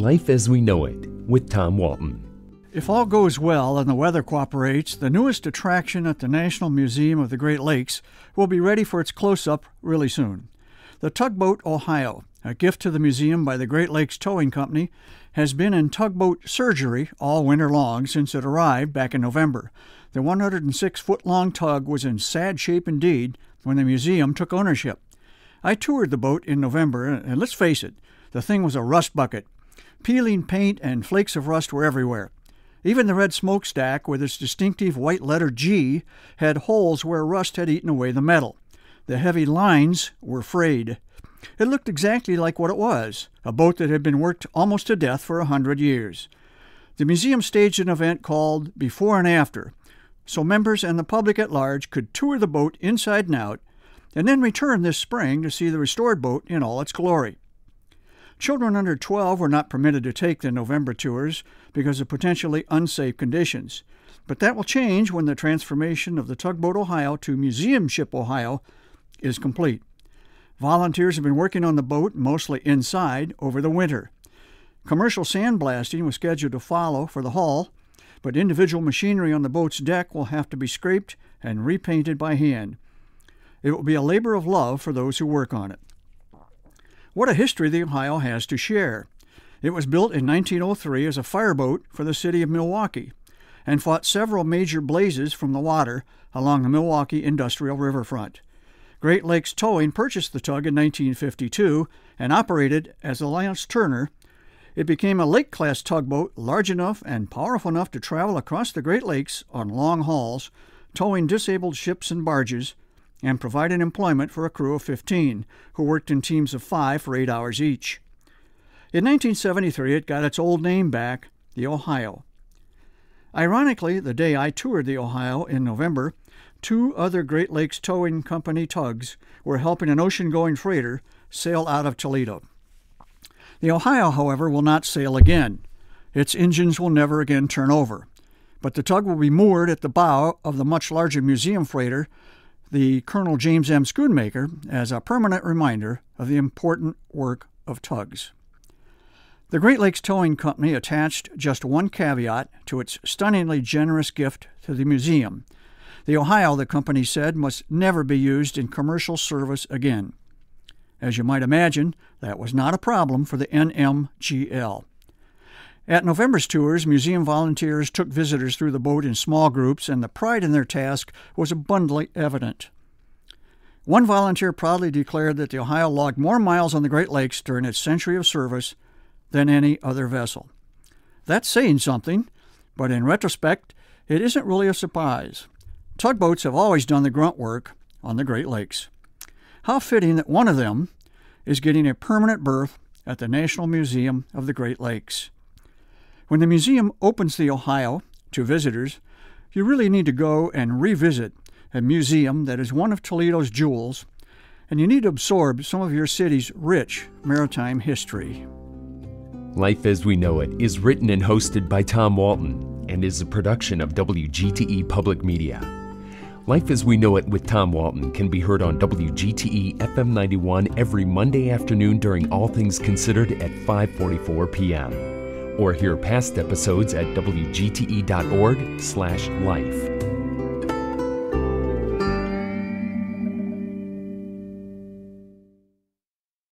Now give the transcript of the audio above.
Life as We Know It with Tom Walton. If all goes well and the weather cooperates, the newest attraction at the National Museum of the Great Lakes will be ready for its close-up really soon. The Tugboat Ohio, a gift to the museum by the Great Lakes Towing Company, has been in tugboat surgery all winter long since it arrived back in November. The 106-foot-long tug was in sad shape indeed when the museum took ownership. I toured the boat in November, and let's face it, the thing was a rust bucket. Peeling paint and flakes of rust were everywhere. Even the red smokestack, with its distinctive white letter G, had holes where rust had eaten away the metal. The heavy lines were frayed. It looked exactly like what it was, a boat that had been worked almost to death for 100 years. The museum staged an event called Before and After, so members and the public at large could tour the boat inside and out, and then return this spring to see the restored boat in all its glory. Children under 12 were not permitted to take the November tours because of potentially unsafe conditions. But that will change when the transformation of the Tugboat Ohio to Museum Ship Ohio is complete. Volunteers have been working on the boat, mostly inside, over the winter. Commercial sandblasting was scheduled to follow for the hull, but individual machinery on the boat's deck will have to be scraped and repainted by hand. It will be a labor of love for those who work on it. What a history the Ohio has to share. It was built in 1903 as a fireboat for the city of Milwaukee and fought several major blazes from the water along the Milwaukee industrial riverfront. Great Lakes Towing purchased the tug in 1952 and operated as a Lance Turner. It became a lake-class tugboat large enough and powerful enough to travel across the Great Lakes on long hauls, towing disabled ships and barges, and provided employment for a crew of 15, who worked in teams of 5 for 8 hours each. In 1973, it got its old name back, the Ohio. Ironically, the day I toured the Ohio in November, 2 other Great Lakes Towing Company tugs were helping an ocean-going freighter sail out of Toledo. The Ohio, however, will not sail again. Its engines will never again turn over. But the tug will be moored at the bow of the much larger museum freighter, the Colonel James M. Schoonmaker, as a permanent reminder of the important work of tugs. The Great Lakes Towing Company attached just one caveat to its stunningly generous gift to the museum. The Ohio, the company said, must never be used in commercial service again. As you might imagine, that was not a problem for the NMGL. At November's tours, museum volunteers took visitors through the boat in small groups, and the pride in their task was abundantly evident. One volunteer proudly declared that the Ohio logged more miles on the Great Lakes during its century of service than any other vessel. That's saying something, but in retrospect, it isn't really a surprise. Tugboats have always done the grunt work on the Great Lakes. How fitting that one of them is getting a permanent berth at the National Museum of the Great Lakes. When the museum opens the Ohio to visitors, you really need to go and revisit a museum that is one of Toledo's jewels, and you need to absorb some of your city's rich maritime history. Life as We Know It is written and hosted by Tom Walton and is a production of WGTE Public Media. Life as We Know It with Tom Walton can be heard on WGTE FM 91 every Monday afternoon during All Things Considered at 5:44 p.m. or hear past episodes at wgte.org/life.